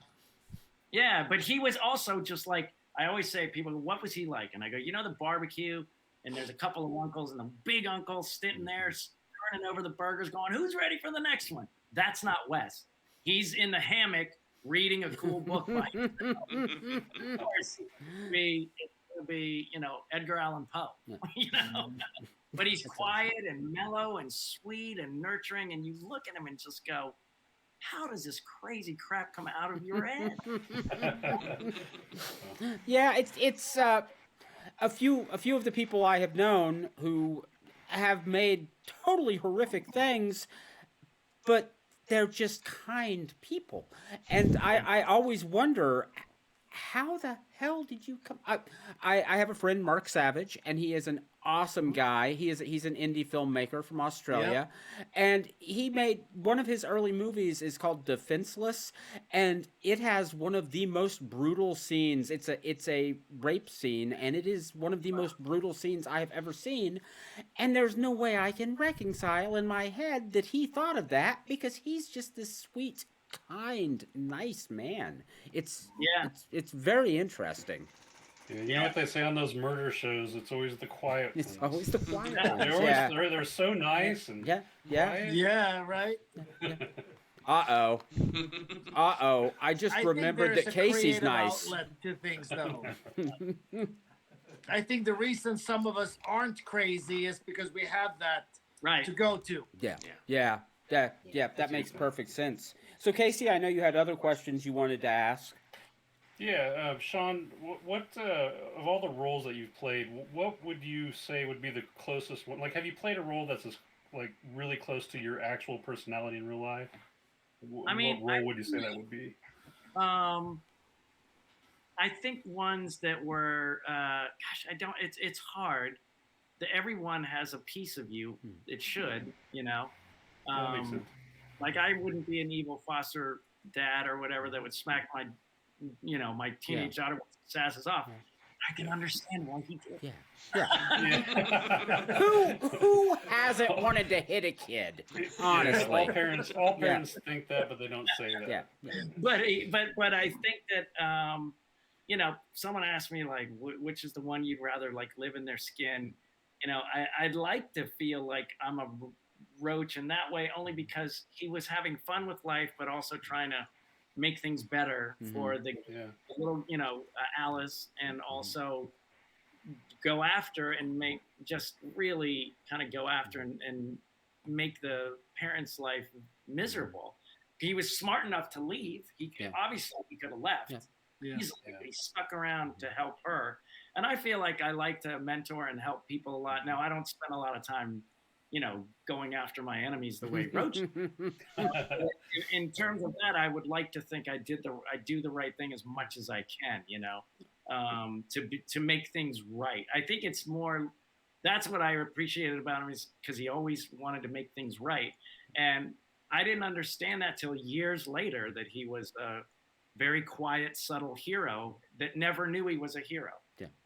yeah, but he was also just like, I always say, people, what was he like? And I go, you know, the barbecue, and there's a couple of uncles, and the big uncle sitting there turning over the burgers going, who's ready for the next one? That's not Wes. He's in the hammock reading a cool book by himself. Of course, it would be, you know, Edgar Allan Poe, you know? But he's quiet and mellow and sweet and nurturing, and you look at him and just go, how does this crazy crap come out of your head? Yeah, it's a few of the people I have known who have made totally horrific things, but they're just kind people. And I always wonder, how the hell did you come? I have a friend, Mark Savage, and he is an awesome guy. He's an indie filmmaker from Australia, and he made one of his early movies is called Defenseless, and it has one of the most brutal scenes. It's a rape scene, and it is one of the most brutal scenes I have ever seen. And there's no way I can reconcile in my head that he thought of that, because he's just this sweet, kind, nice man. It's very interesting. Yeah, you know what they say on those murder shows? It's always the quiet ones. It's always the quiet They're ones. always Yeah. they're so nice and Yeah. quiet. Yeah, right. Uh-oh. Uh-oh. I just I remembered think that there's a Casey's creative nice. outlet to things, though. I think the reason some of us aren't crazy is because we have that Right. to go to. Yeah. That makes perfect sense. So, Casey, I know you had other questions you wanted to ask. Yeah, Sean, what of all the roles that you've played, what would you say would be the closest one? Like, have you played a role that's like really close to your actual personality in real life? I mean, what role would you say that would be? I think ones that were, it's hard. Everyone has a piece of you. It should, you know. That makes sense. Like I wouldn't be an evil foster dad or whatever that would smack my, my teenage daughter with his asses off. I can understand why he did. Who hasn't wanted to hit a kid? Honestly, all parents think that, but they don't say that. But I think that someone asked me like, which is the one you'd rather like live in their skin? I'd like to feel like I'm a Roach in that way, only because he was having fun with life, but also trying to make things better for the little, Alice, and also go after and really kind of go after and make the parents' life miserable. He was smart enough to leave. Obviously he could have left. He stuck around to help her. And I feel like I like to mentor and help people a lot. Now, I don't spend a lot of time, going after my enemies the way Roach did. In terms of that, I would like to think I do the right thing as much as I can, to make things right. I think it's more, that's what I appreciated about him, is because he always wanted to make things right. And I didn't understand that till years later, that he was a very quiet, subtle hero that never knew he was a hero.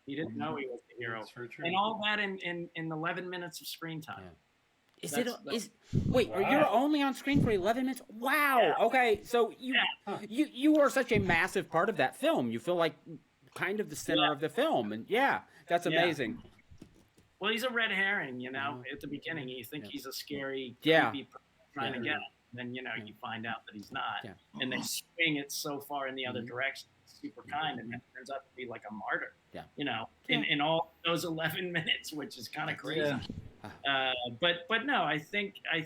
He didn't know he was a hero. And all that in 11 minutes of screen time. Wait, you're only on screen for 11 minutes? Wow. Okay, so you are such a massive part of that film. You feel like kind of the center of the film, and that's amazing. Well, he's a red herring, at the beginning. You think he's a scary, creepy person trying to get him. Then, you find out that he's not. And they swing it so far in the other direction. It's super kind, and it turns out to be like a martyr. In all those 11 minutes, which is kind of crazy. But no, I think I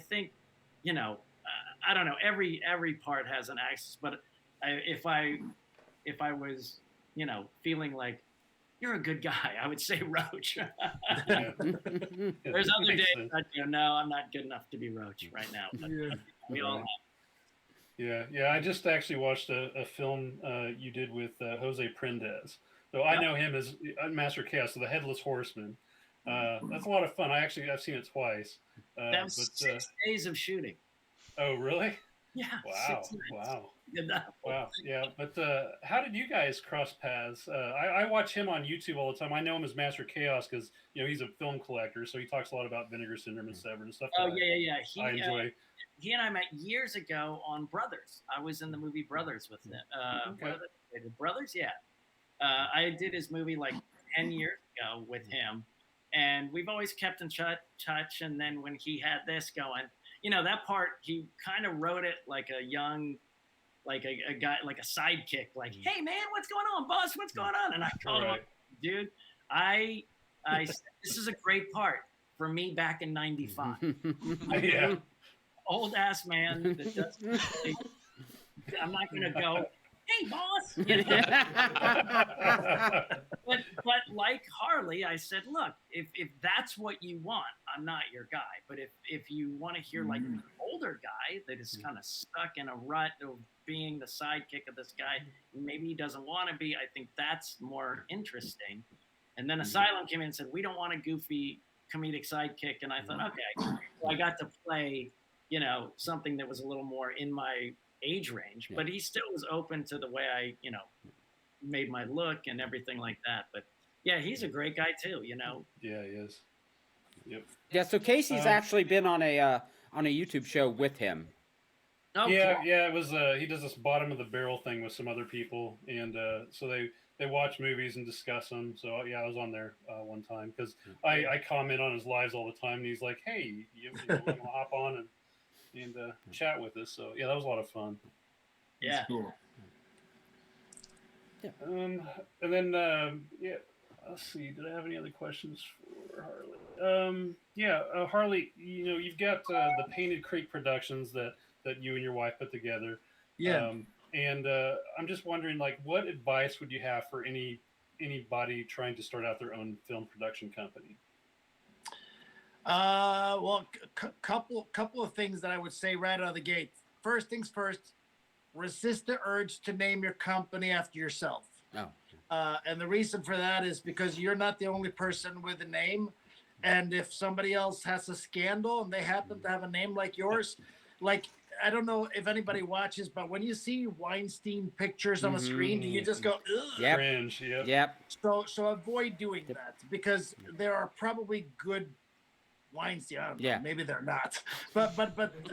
don't know. Every part has an axis, but if I was, feeling like you're a good guy, I would say Roach. There's other days that no, I'm not good enough to be Roach right now. But we all have. Yeah. I just actually watched a film you did with Jose Prendez. So I know him as Master Chaos, so the Headless Horseman. That's a lot of fun. I've seen it twice. That was 6 days of shooting. Oh, really? Yeah. Wow. Yeah. But how did you guys cross paths? I watch him on YouTube all the time. I know him as Master Chaos because he's a film collector, so he talks a lot about Vinegar Syndrome and Severed and stuff. Yeah. I enjoy. He and I met years ago on Brothers. I was in the movie Brothers with him. Brothers, yeah. I did his movie like 10 years ago with him, and we've always kept in touch. And then when he had this going, that part, he kind of wrote it like a young, like a guy, like a sidekick, like, "Hey man, what's going on, boss? What's going on?" And I called him up, "Dude, I said, this is a great part for me back in '95." Yeah. Old ass man that doesn't. I'm not gonna go, "Hey boss," but like Harley, I said, "Look, if that's what you want, I'm not your guy. But if you want to hear like an older guy that is kind of stuck in a rut of being the sidekick of this guy, maybe he doesn't want to be, I think that's more interesting." And then Asylum came in and said, "We don't want a goofy comedic sidekick," and I thought, okay, so I got to play, something that was a little more in my age range, but he still was open to the way I, made my look and everything like that. But yeah, he's a great guy too, Yeah, he is. Yep. Yeah, so Casey's actually been on a YouTube show with him. Oh, Yeah, cool. yeah, it was. He does this bottom of the barrel thing with some other people, and so they watch movies and discuss them. So yeah, I was on there one time because I comment on his lives all the time, and he's like, "Hey, you want to hop on and chat with us?" So yeah, that was a lot of fun. Yeah. Cool. And then yeah, let's see. Did I have any other questions for Harley? Yeah, Harley. You've got the Painted Creek Productions that you and your wife put together. Yeah. And I'm just wondering, like, what advice would you have for anybody trying to start out their own film production company? Well, couple of things that I would say right out of the gate. First things first, resist the urge to name your company after yourself. Oh. And the reason for that is because you're not the only person with a name. And if somebody else has a scandal and they happen to have a name like yours, like, I don't know if anybody watches, but when you see Weinstein pictures on the screen, do you just go, ugh? Yep. Cringe. Yep. Yep. So avoid doing that, because there are probably good Weinstein. I don't know, Yeah. maybe they're not, but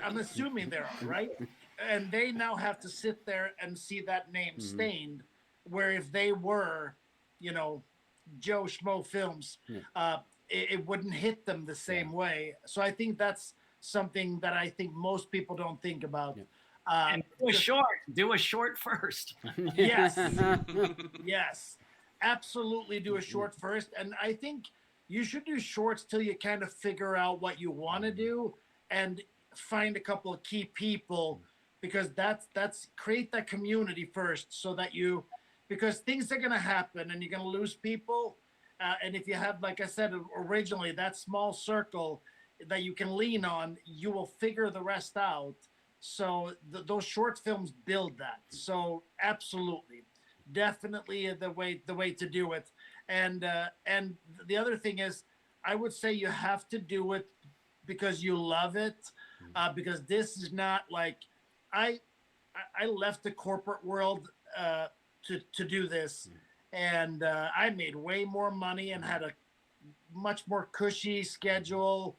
I'm assuming there are, right? And they now have to sit there and see that name stained, where if they were, Joe Schmo Films, it wouldn't hit them the same way. So I think that's something that I think most people don't think about. And do a short first. Yes. Yes. Absolutely do a short first. And I think you should do shorts till you kind of figure out what you want to do and find a couple of key people, because that's create that community first, so that because things are going to happen and you're going to lose people. And if you have, like I said originally, that small circle that you can lean on, you will figure the rest out. So those short films build that. So absolutely, definitely the way to do it. And the other thing is, I would say you have to do it because you love it, because this is not like I left the corporate world to do this, and I made way more money and had a much more cushy schedule.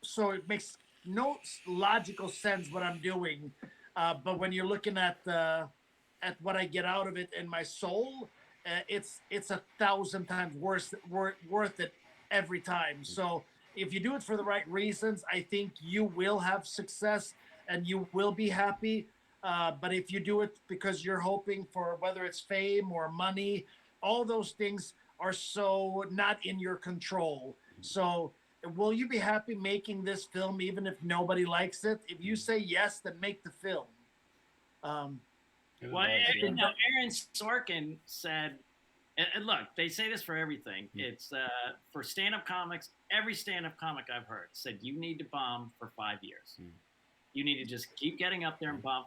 So it makes no logical sense what I'm doing, but when you're looking at what I get out of it in my soul, it's 1,000 times worth it every time. So if you do it for the right reasons, I think you will have success and you will be happy. But if you do it because you're hoping for, whether it's fame or money, all those things are so not in your control. So will you be happy making this film even if nobody likes it? If you say yes, then make the film. Well, Aaron Sorkin said, and look, they say this for everything. It's for stand-up comics. Every stand-up comic I've heard said you need to bomb for 5 years. You need to just keep getting up there and bomb.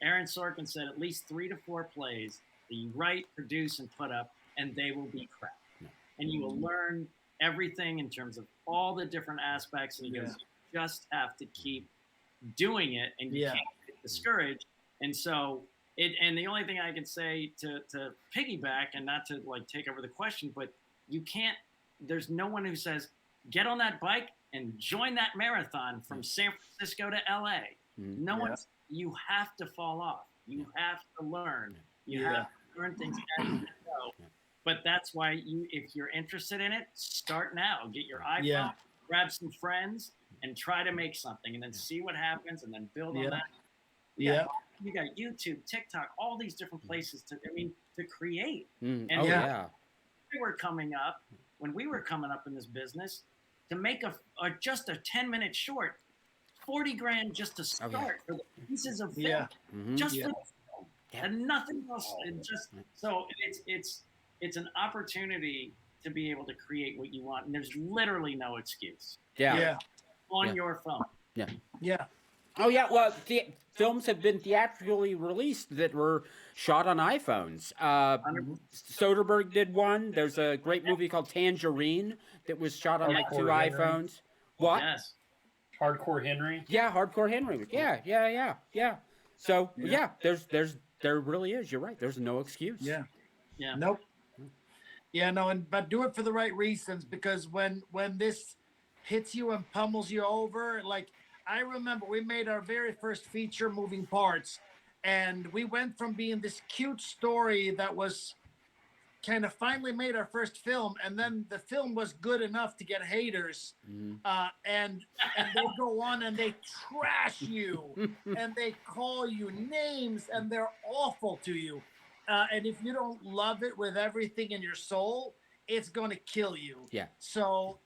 Aaron Sorkin said at least 3 to 4 plays that you write, produce, and put up, and they will be crap. And you will learn everything in terms of all the different aspects. And he goes, you just have to keep doing it, and you can't get discouraged. And so and the only thing I can say to piggyback, and not to like take over the question, but you can't, there's no one who says, get on that bike and join that marathon from San Francisco to LA. No one's, you have to fall off. You have to learn. You have to learn things as you go. But that's why if you're interested in it, start now. Get your iPhone, grab some friends, and try to make something, and then see what happens, and then build on that. You got YouTube, TikTok, all these different places to create. And when we were coming up in this business, to make just a 10-minute short, $40,000 just to start for the pieces of film, just for the film, and nothing else. And just so it's an opportunity to be able to create what you want, and there's literally no excuse. On your phone. Oh yeah, well, films have been theatrically released that were shot on iPhones. Soderbergh did one. There's a great movie called Tangerine that was shot on like 2 iPhones. What? Yes. Hardcore Henry. Yeah, Hardcore Henry. Yeah. So there really is. You're right. There's no excuse. Nope. But do it for the right reasons, because when this hits you and pummels you over, like I remember we made our very first feature, Moving Parts, and we went from being this cute story that was kind of finally made our first film, and then the film was good enough to get haters, and they go on and they trash you, and they call you names, and they're awful to you, and if you don't love it with everything in your soul, it's gonna kill you. Yeah. So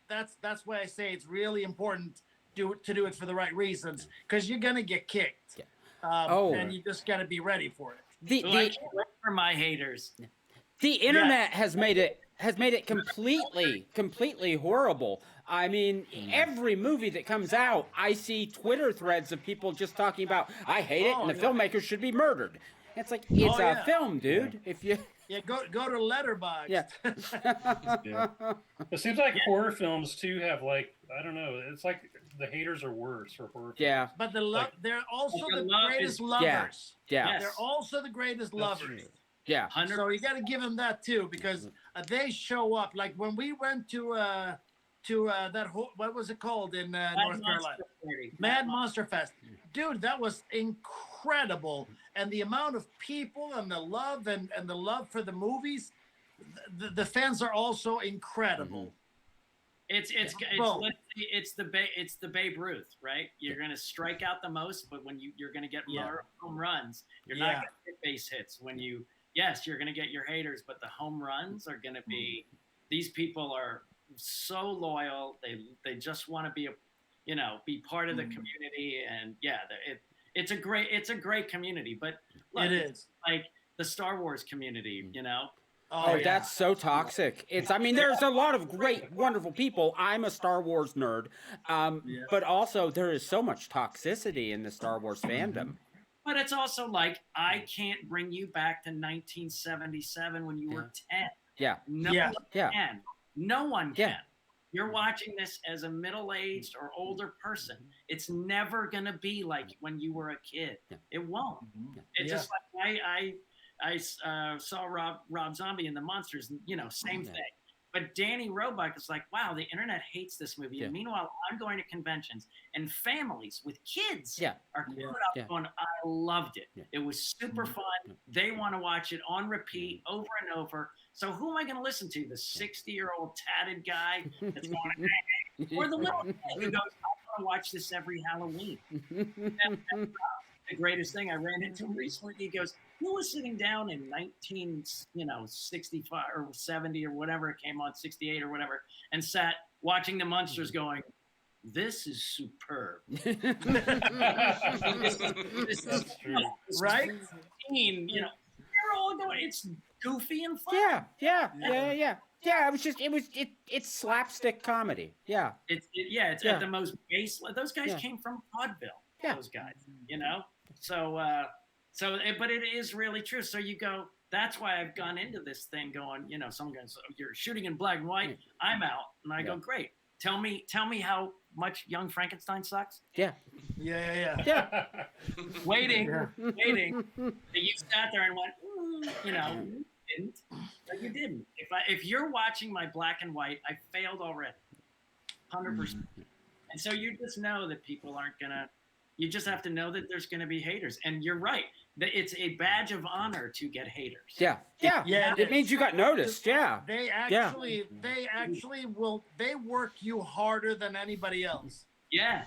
that's why I say it's really important to do it for the right reasons, because you're gonna get kicked. Yeah. And you just got to be ready for it. I can't wait for my haters. The internet has made it completely horrible. I mean, every movie that comes out, I see Twitter threads of people just talking about, I hate it, and the filmmakers should be murdered. It's like, it's a film, dude. If you go to Letterboxd. Yeah. It seems like horror films too have like, I don't know, it's like the haters are worse for horror films. Yeah. But they're also the greatest Yeah. lovers. Yeah. Yes. They're also the greatest lovers. Yeah. So you got to give them that too, because they show up. Like when we went to that what was it called in North Carolina? Mad Monster Fest. Dude, that was incredible. And the amount of people and the love and the love for the movies, the fans are also incredible. It's the Babe Ruth, right? You're gonna strike out the most, but when you're gonna get more home runs, you're not gonna get base hits. You're gonna get your haters, but the home runs are gonna be. These people are so loyal. They just want to be part of the community, and it's a great community. But look, it is like the Star Wars community, Oh, that's so toxic. There's a lot of great, wonderful people. I'm a Star Wars nerd. But also there is so much toxicity in the Star Wars fandom. But it's also like, I can't bring you back to 1977 when you were 10. Yeah. No one Yeah. can. No one can. Yeah. You're watching this as a middle-aged or older person. It's never going to be like when you were a kid. Yeah. It won't. It's just like I saw Rob Zombie in The Monsters, same thing. But Danny Roebuck is like, wow, the internet hates this movie. And meanwhile, I'm going to conventions, and families with kids are coming up going, I loved it. It was super fun. They want to watch it on repeat over and over. So who am I going to listen to? The 60-year-old tatted guy that's going, or the little kid who goes, I want to watch this every Halloween. And the greatest thing I ran into him recently, he goes, who was sitting down in 65 or 70 or whatever it came on, 68 or whatever, and sat watching the monsters going, this is superb. This is true. Right? You're all going, it's goofy and fun. Yeah. It's slapstick comedy. Yeah. It's at the most base. Those guys came from vaudeville. Those guys, but it is really true. So you go, that's why I've gone into this thing going, someone goes, you're shooting in black and white. I'm out. And I go, great. Tell me how much Young Frankenstein sucks. Yeah. Waiting. You sat there and went, you didn't. No, you didn't. If you're watching my black and white, I failed already. 100%. And so you just know that people aren't gonna. You just have to know that there's going to be haters. And you're right. It's a badge of honor to get haters. Yeah. It means you got noticed. Yeah. They actually work you harder than anybody else. Yeah.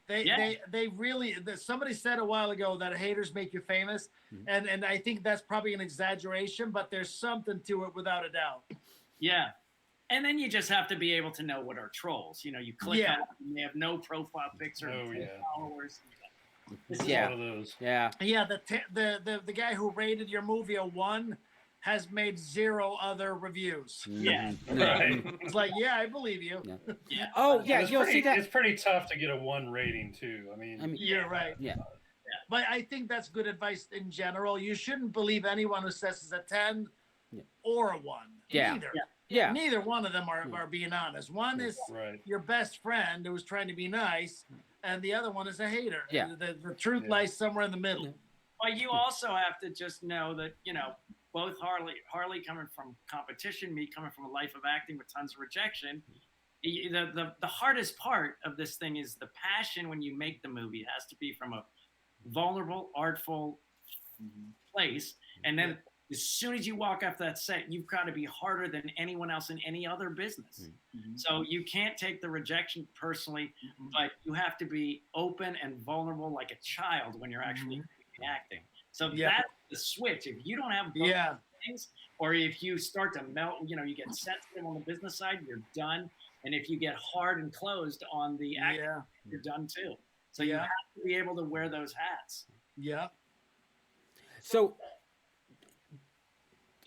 They really, somebody said a while ago that haters make you famous. And I think that's probably an exaggeration, but there's something to it without a doubt. Yeah. And then you just have to be able to know what are trolls. You click on it and they have no profile pics or followers. This is one of those. Yeah. The guy who rated your movie a 1 has made 0 other reviews. Yeah. Right. It's like, I believe you. Yeah. Oh, yeah. You'll see that. It's pretty tough to get a 1 rating too. I mean you're right. Yeah. But I think that's good advice in general. You shouldn't believe anyone who says it's a 10 or a 1. Yeah. Neither. Yeah. Neither one of them are being honest. One is your best friend who's trying to be nice, and the other one is a hater. Yeah. The truth lies somewhere in the middle. Well, you also have to just know that, both Harley coming from competition, me coming from a life of acting with tons of rejection, the hardest part of this thing is the passion when you make the movie. It has to be from a vulnerable, artful place, and then as soon as you walk off that set, you've got to be harder than anyone else in any other business. So you can't take the rejection personally, but you have to be open and vulnerable like a child when you're actually acting. So that's the switch. If you don't have both things, or if you start to melt, you get sensitive on the business side, you're done. And if you get hard and closed on the acting, you're done too. So you have to be able to wear those hats. Yeah. So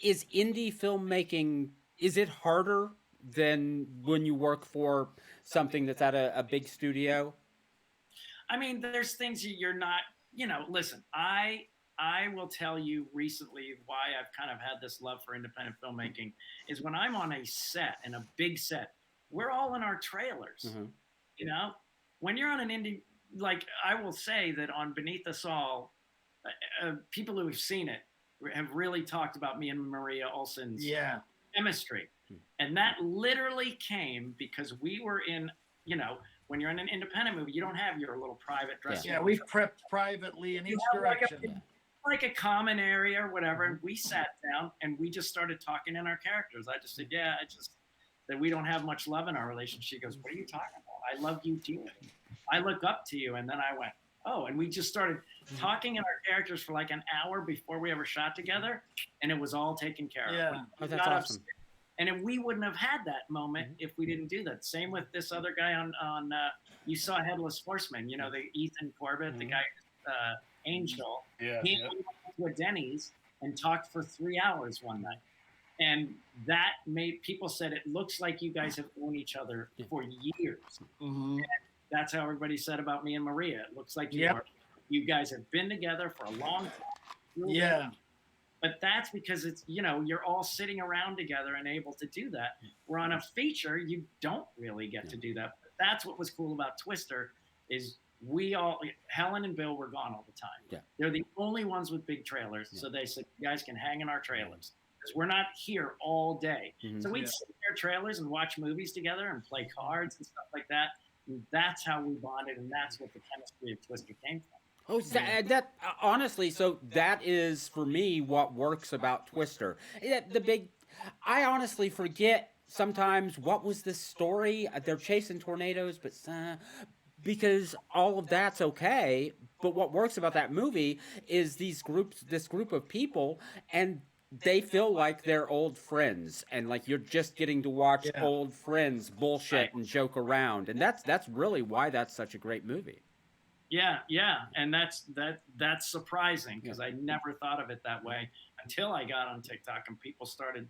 is indie filmmaking, is it harder than when you work for something that's at a big studio? I mean, there's things you're not, listen, I will tell you recently why I've kind of had this love for independent filmmaking is when I'm on a set, and a big set, we're all in our trailers. When you're on an indie, like I will say that on Beneath Us All, people who have seen it have really talked about me and Maria Olsen's chemistry. And that literally came because we were in, when you're in an independent movie, you don't have your little private dressing room. Yeah, we've prepped privately in each direction. Like a common area or whatever. And we sat down and we just started talking in our characters. I just said, that we don't have much love in our relationship. She goes, what are you talking about? I love you too. I look up to you. And then I went, oh, and we just started talking in our characters for like an hour before we ever shot together, and it was all taken care of. Yeah, that's awesome. And we wouldn't have had that moment if we didn't do that. Same with this other guy on you saw Headless Horseman, the Ethan Corbett, the guy, Angel. He went to a Denny's and talked for 3 hours one night. And that made people said, it looks like you guys have known each other for years. And that's how everybody said about me and Maria. It looks like you guys have been together for a long time. Yeah. But that's because it's, you're all sitting around together and able to do that. Where on a feature, you don't really get to do that. But that's what was cool about Twister is Helen and Bill were gone all the time. Yeah. They're the only ones with big trailers. So they said, you guys can hang in our trailers. Because we're not here all day. So we'd sit in their trailers and watch movies together and play cards and stuff like that. And that's how we bonded, and that's what the chemistry of Twister came from. Oh, that honestly, so that is for me what works about Twister. I honestly forget sometimes what was the story. They're chasing tornadoes, but because all of that's okay. But what works about that movie is this group of people, and they feel like they're old friends, and like you're just getting to watch old friends bullshit and joke around, and that's really why that's such a great movie. Yeah, and that's surprising because I never thought of it that way until I got on TikTok and people started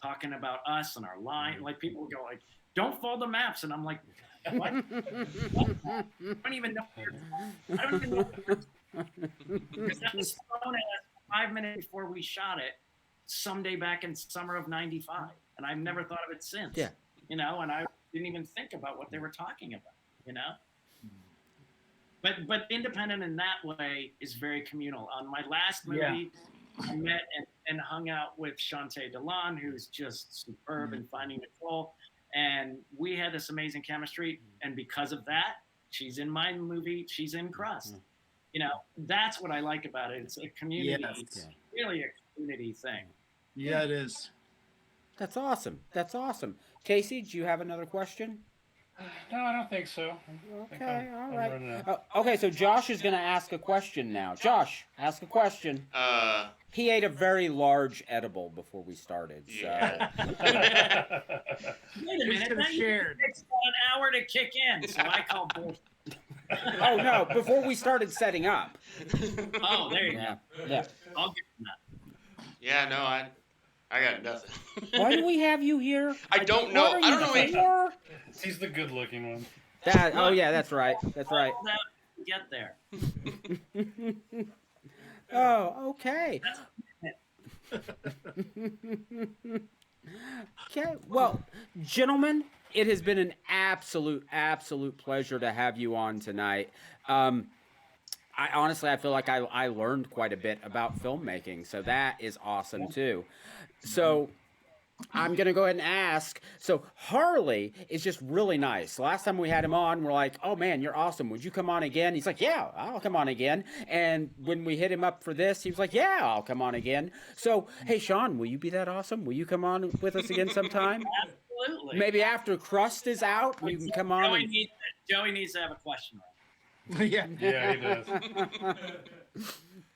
talking about us and our line. Like people would go like, "Don't fold the maps," and I'm like, "What? I don't even know." Because that was thrown at us 5 minutes before we shot it, someday back in summer of '95, and I've never thought of it since. Yeah, and I didn't even think about what they were talking about. But independent in that way is very communal. On my last movie, I met and hung out with Shantae Delon, who's just superb in Finding Nicole. And we had this amazing chemistry. And because of that, she's in my movie. She's in Crust. That's what I like about it. It's a community. It's really a community thing. Yeah, it is. That's awesome. Casey, do you have another question? No, I don't think so. Okay, all right. Okay, so Josh is going to ask a question now. Josh, ask a question. He ate a very large edible before we started. So. Wait a minute. It takes about an hour to kick in, so I call bullshit. Oh, no, before we started setting up. Oh, there you go. Yeah. I'll give him that. Yeah, no, I got nothing. Why do we have you here? I don't know. I don't know either. He's the good-looking one. Oh yeah, that's right. That's right. Get there. Oh, okay. Okay. Well, gentlemen, it has been an absolute pleasure to have you on tonight. I honestly feel like I learned quite a bit about filmmaking, so that is awesome too. So, I'm going to go ahead and ask. So Harley is just really nice. Last time we had him on, we're like, oh man, you're awesome. Would you come on again? He's like, yeah, I'll come on again. And when we hit him up for this, he was like, yeah, I'll come on again. So, hey, Sean, will you be that awesome? Will you come on with us again sometime? Absolutely. Maybe after Crust is out, you can come on. Joey needs to have a question. Yeah. Yeah, he does.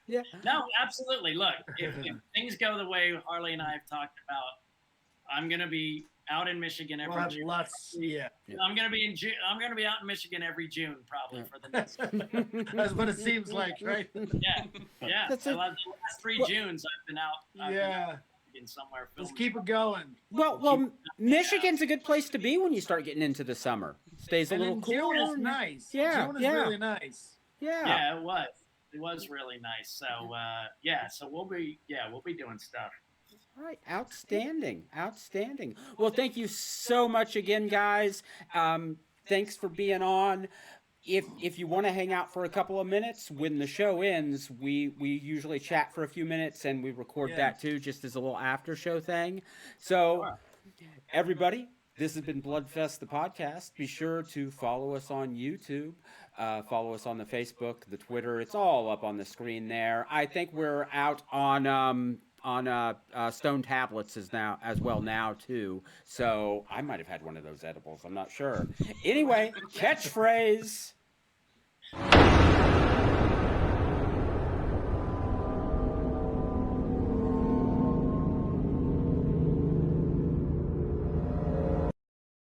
Yeah. No, absolutely. Look, if things go the way Harley and I have talked about, I'm gonna be out in Michigan every June. I'm gonna be I'm gonna be out in Michigan every June, probably for the next. That's what it seems like, right? Yeah. The last 3 Junes, I've been out. In somewhere. Let's keep it going. Well, Michigan's a good place to be when you start getting into the summer. Stays a little cooler. June is nice. Yeah, June is really nice. Yeah, it was. It was really nice. So so we'll be doing stuff. All right, outstanding. Well, thank you so much again, guys. Thanks for being on. If you want to hang out for a couple of minutes, when the show ends, we usually chat for a few minutes and we record that too, just as a little after show thing. So, everybody, this has been Bloodfest, the podcast. Be sure to follow us on YouTube, follow us on the Facebook, the Twitter. It's all up on the screen there. I think we're out on stone tablets as well now too. So I might have had one of those edibles. I'm not sure. Anyway, catchphrase.